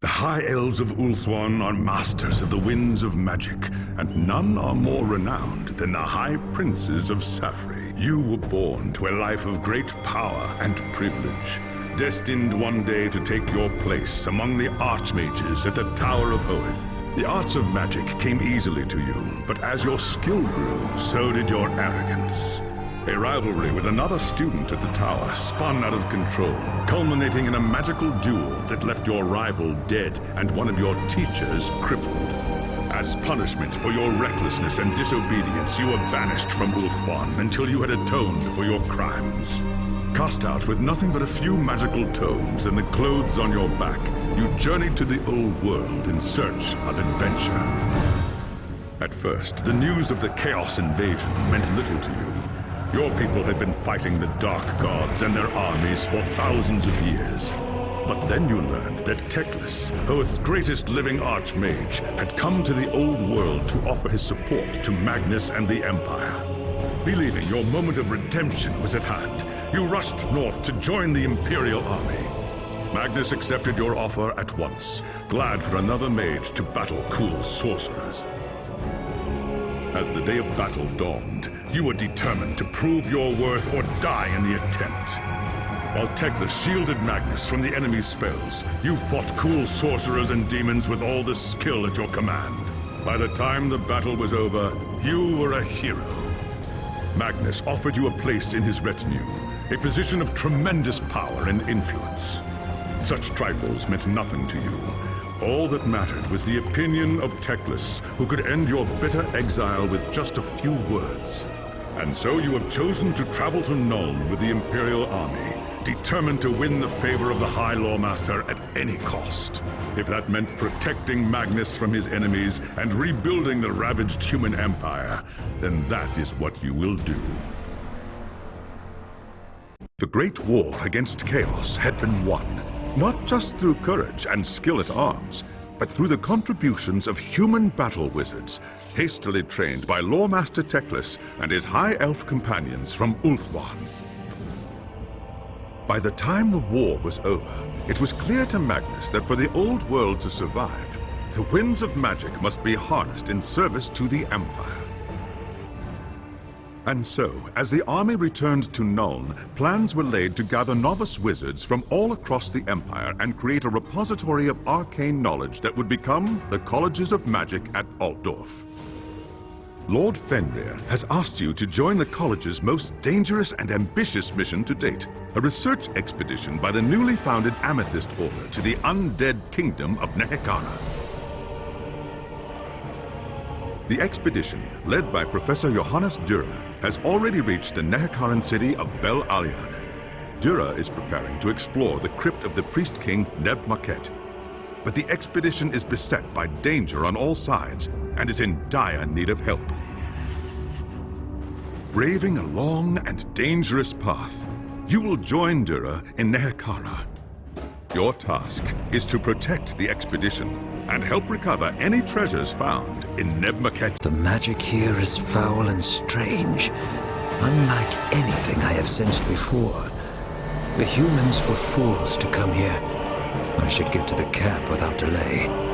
The High Elves of Ulthuan are masters of the winds of magic, and none are more renowned than the High Princes of Safri. You were born to a life of great power and privilege, destined one day to take your place among the Archmages at the Tower of Hoeth. The arts of magic came easily to you, but as your skill grew, so did your arrogance. A rivalry with another student at the tower spun out of control, culminating in a magical duel that left your rival dead and one of your teachers crippled. As punishment for your recklessness and disobedience, you were banished from Ulthuan until you had atoned for your crimes. Cast out with nothing but a few magical tomes and the clothes on your back, you journeyed to the old world in search of adventure. At first, the news of the Chaos invasion meant little to you. Your people had been fighting the Dark Gods and their armies for thousands of years. But then you learned that Teclis, Hoeth's greatest living archmage, had come to the old world to offer his support to Magnus and the Empire. Believing your moment of redemption was at hand, you rushed north to join the Imperial army. Magnus accepted your offer at once, glad for another mage to battle cool sorcerers. As the day of battle dawned, you were determined to prove your worth or die in the attempt. While Teclis shielded Magnus from the enemy's spells, you fought cool sorcerers and demons with all the skill at your command. By the time the battle was over, you were a hero. Magnus offered you a place in his retinue, a position of tremendous power and influence. Such trifles meant nothing to you. All that mattered was the opinion of Teclis, who could end your bitter exile with just a few words. And so you have chosen to travel to Nuln with the Imperial army, determined to win the favor of the High Lawmaster at any cost. If that meant protecting Magnus from his enemies and rebuilding the ravaged human empire, then that is what you will do. The Great War against Chaos had been won, not just through courage and skill at arms, but through the contributions of human battle wizards, hastily trained by Lawmaster Teclis and his high elf companions from Ulthuan. By the time the war was over, it was clear to Magnus that for the old world to survive, the winds of magic must be harnessed in service to the Empire. And so, as the army returned to Nuln, plans were laid to gather novice wizards from all across the Empire and create a repository of arcane knowledge that would become the Colleges of Magic at Altdorf. Lord Fenrir has asked you to join the College's most dangerous and ambitious mission to date, a research expedition by the newly founded Amethyst Order to the undead kingdom of Nehekara. The expedition, led by Professor Johannes Dürer, has already reached the Nehekaran city of Bel Aliad. Dürer is preparing to explore the crypt of the priest king Neb Maket. But the expedition is beset by danger on all sides and is in dire need of help. Braving a long and dangerous path, you will join Dürer in Nehekara. Your task is to protect the expedition and help recover any treasures found in Neb Maket. The magic here is foul and strange, unlike anything I have sensed before. The humans were fools to come here. I should get to the camp without delay.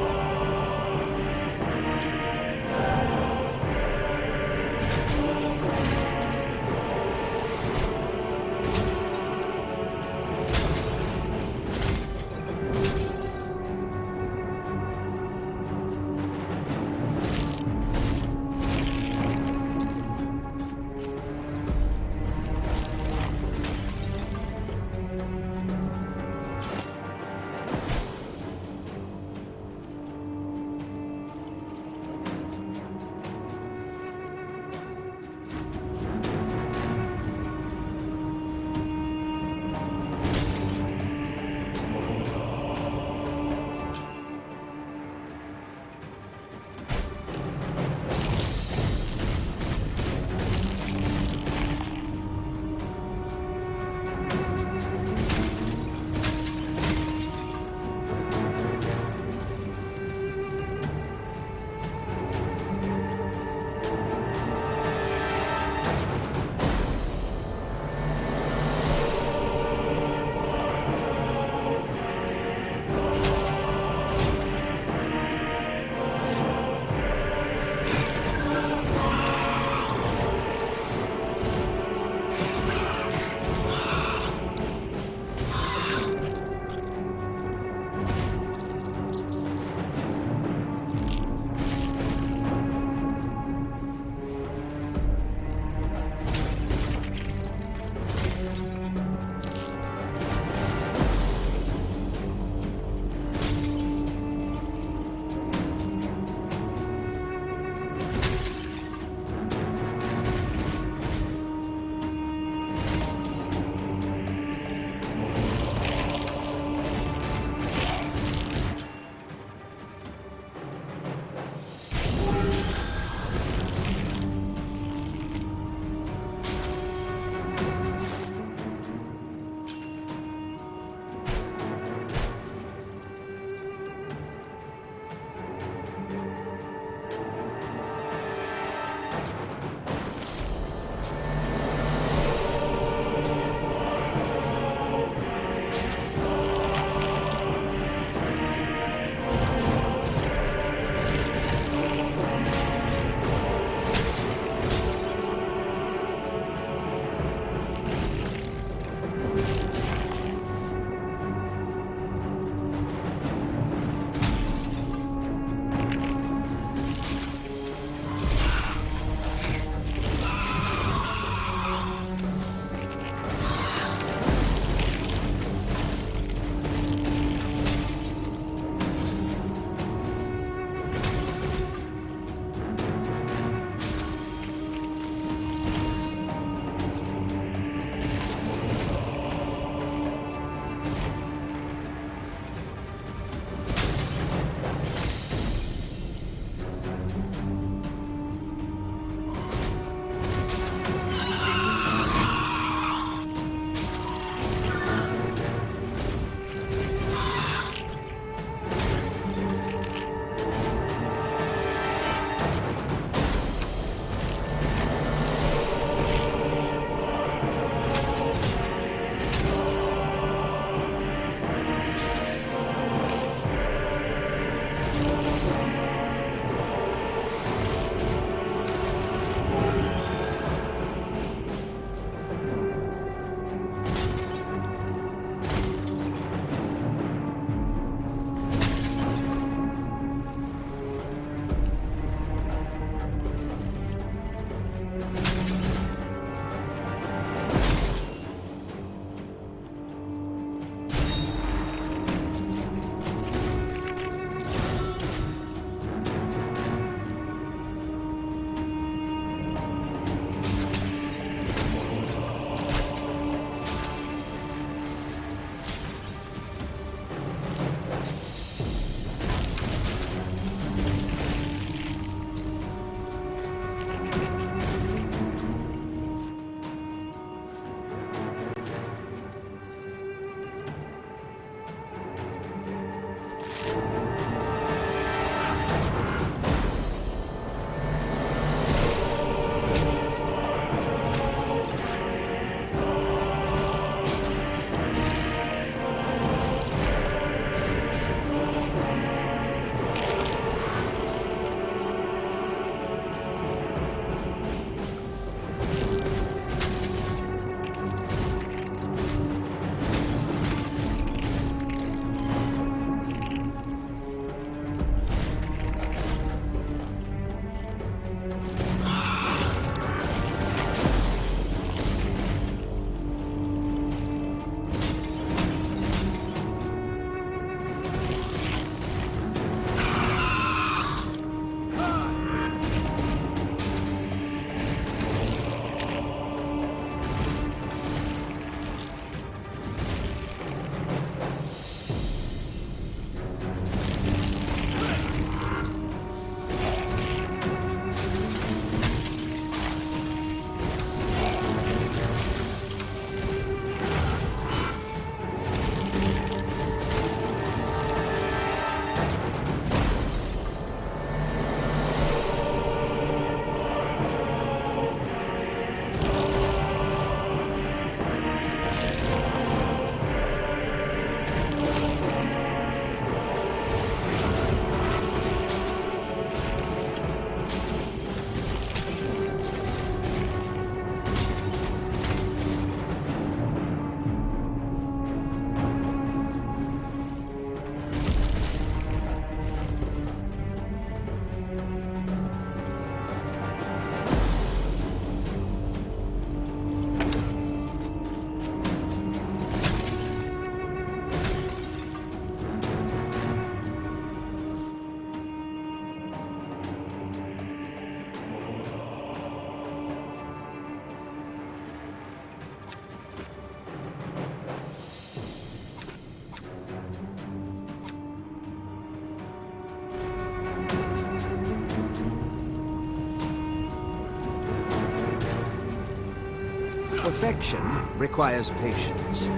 Perfection requires patience.